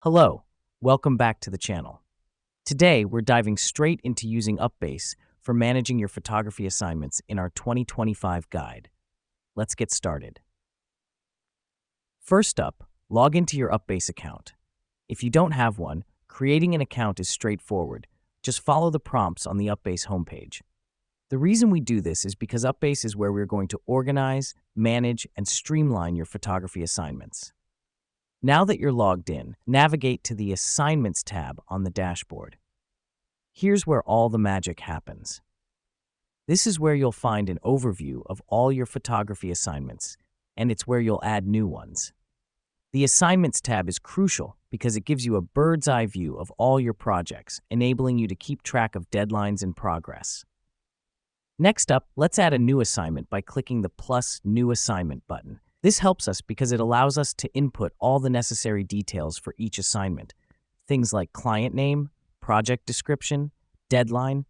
Hello, welcome back to the channel. Today, we're diving straight into using UPBASE for managing your photography assignments in our 2025 guide. Let's get started. First up, log into your UPBASE account. If you don't have one, creating an account is straightforward. Just follow the prompts on the UPBASE homepage. The reason we do this is because UPBASE is where we're going to organize, manage, and streamline your photography assignments. Now that you're logged in, navigate to the Assignments tab on the dashboard. Here's where all the magic happens. This is where you'll find an overview of all your photography assignments, and it's where you'll add new ones. The Assignments tab is crucial because it gives you a bird's-eye view of all your projects, enabling you to keep track of deadlines and progress. Next up, let's add a new assignment by clicking the plus New Assignment button. This helps us because it allows us to input all the necessary details for each assignment, things like client name, project description, deadline,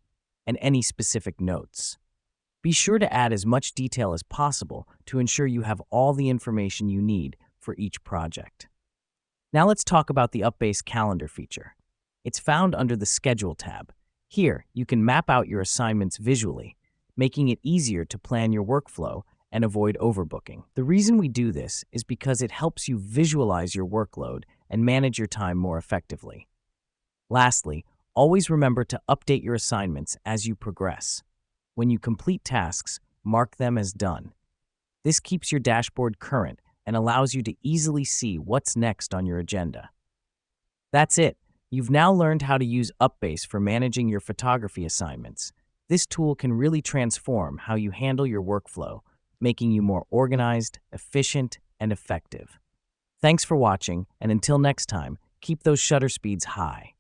and any specific notes. Be sure to add as much detail as possible to ensure you have all the information you need for each project. Now let's talk about the UPBASE calendar feature. It's found under the Schedule tab. Here, you can map out your assignments visually, making it easier to plan your workflow and avoid overbooking. The reason we do this is because it helps you visualize your workload and manage your time more effectively. Lastly, always remember to update your assignments as you progress. When you complete tasks, mark them as done. This keeps your dashboard current and allows you to easily see what's next on your agenda. That's it. You've now learned how to use UPBASE for managing your photography assignments. This tool can really transform how you handle your workflow, making you more organized, efficient, and effective. Thanks for watching, and until next time, keep those shutter speeds high.